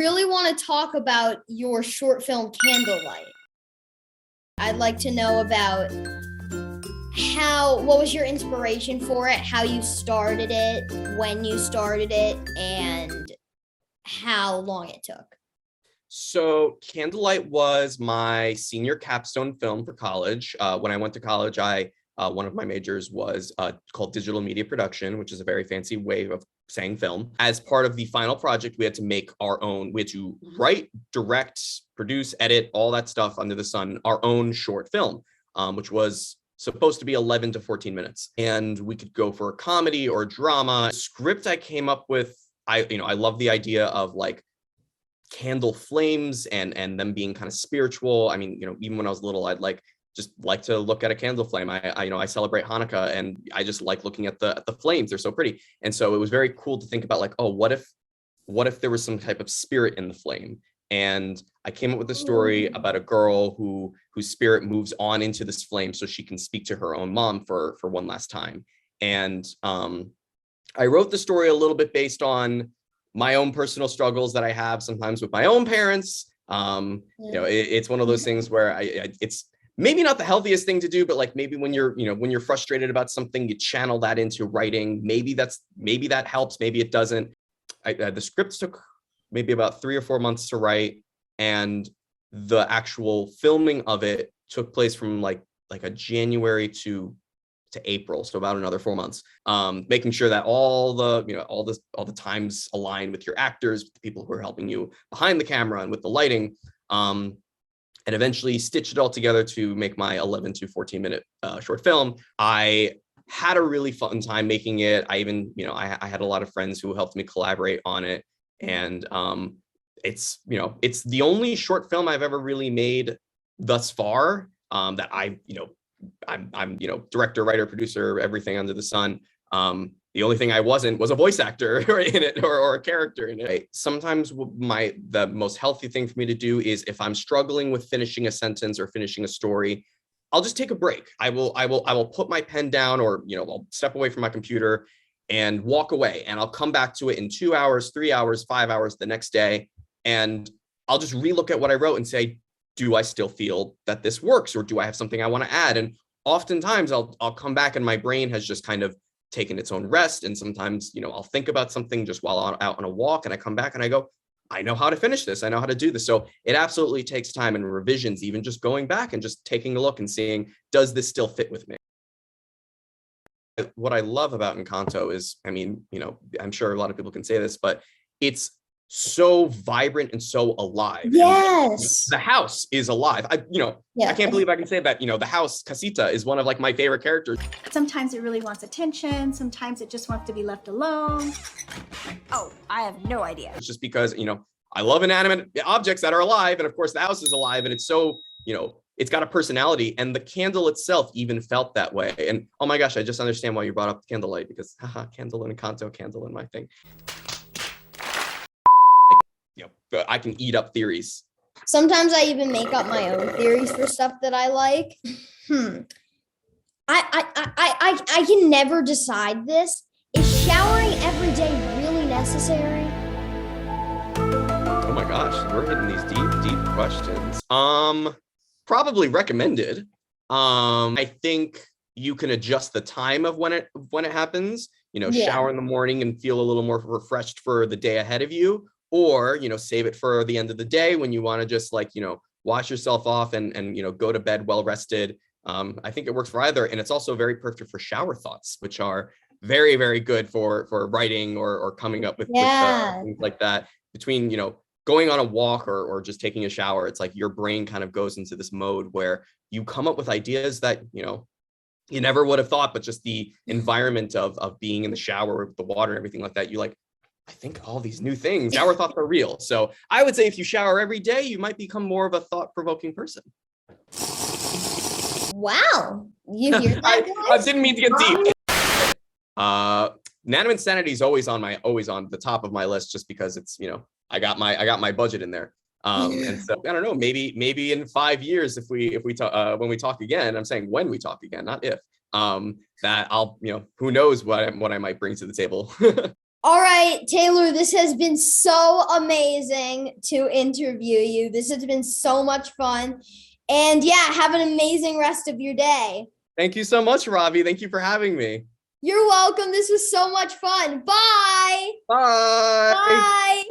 really want to talk about your short film Candlelight. I'd like to know about what was your inspiration for it, how you started it, when you started it, and how long it took. So Candlelight was my senior capstone film for college. When I went to college, one of my majors was called digital media production, which is a very fancy way of saying film. As part of the final project, we had to make our own, we had to write, direct, produce, edit, all that stuff under the sun, our own short film, which was supposed to be 11 to 14 minutes. And we could go for a comedy or drama. Script I came up with, I love the idea of like candle flames and them being kind of spiritual. I mean, even when I was little, I'd just like to look at a candle flame. I celebrate Hanukkah and I just like looking at the flames. They're so pretty. And so it was very cool to think about like, oh, what if there was some type of spirit in the flame? And I came up with a story about a girl whose spirit moves on into this flame so she can speak to her own mom for one last time. And I wrote the story a little bit based on my own personal struggles that I have sometimes with my own parents. It's one of those things where it's maybe not the healthiest thing to do, but like maybe when you're frustrated about something, you channel that into writing. Maybe that helps, maybe it doesn't. The scripts took maybe about 3 or 4 months to write, and the actual filming of it took place from like a January to April, so about another 4 months. Making sure that all the times align with your actors, with the people who are helping you behind the camera, and with the lighting. And eventually stitched it all together to make my 11 to 14 minute short film. I had a really fun time making it. I even, I had a lot of friends who helped me collaborate on it. And it's the only short film I've ever really made thus far, that I'm director, writer, producer, everything under the sun. The only thing I wasn't was a voice actor in it or a character in it. Sometimes the most healthy thing for me to do is if I'm struggling with finishing a sentence or finishing a story, I'll just take a break. I will put my pen down, or I'll step away from my computer and walk away, and I'll come back to it in 2 hours, 3 hours, 5 hours the next day, and I'll just relook at what I wrote and say, do I still feel that this works, or do I have something I want to add? And oftentimes I'll come back and my brain has just kind of taken its own rest. And sometimes, I'll think about something just while out on a walk, and I come back and I go, I know how to finish this. I know how to do this. So it absolutely takes time and revisions, even just going back and just taking a look and seeing, does this still fit with me? What I love about Encanto is, I'm sure a lot of people can say this, but it's so vibrant and so alive. Yes. And the house is alive. I can't believe I can say that, the house, Casita, is one of like my favorite characters. Sometimes it really wants attention. Sometimes it just wants to be left alone. Oh, I have no idea. It's just because, I love inanimate objects that are alive. And of course the house is alive, and it's so, it's got a personality, and the candle itself even felt that way. And oh my gosh, I just understand why you brought up Candlelight, because candle and Encanto, candle in my thing. I can eat up theories. Sometimes I even make up my own theories for stuff that I like. I can never decide this. Is showering every day really necessary? Oh my gosh, we're hitting these deep questions. Probably recommended. I think you can adjust the time of when it happens. Shower in the morning and feel a little more refreshed for the day ahead of you. Or, save it for the end of the day when you want to just wash yourself off and go to bed well rested. I think it works for either. And it's also very perfect for shower thoughts, which are very, very good for writing or coming up with things like that. Between, going on a walk or just taking a shower, it's like your brain kind of goes into this mode where you come up with ideas that, you never would have thought, but just the environment of being in the shower with the water and everything like that, I think all these new things, shower thoughts are real. So I would say if you shower every day, you might become more of a thought-provoking person. Wow. You hear that, guys? I didn't mean to get deep. Inanimate Sanity is always on the top of my list, just because it's, I got my budget in there. And so I don't know, maybe in 5 years, if we talk, when we talk again, I'm saying when we talk again, not if, that I'll, who knows what I might bring to the table. All right, Taylor, this has been so amazing to interview you. This has been so much fun. And yeah, have an amazing rest of your day. Thank you so much, Ravi. Thank you for having me. You're welcome. This was so much fun. Bye. Bye. Bye.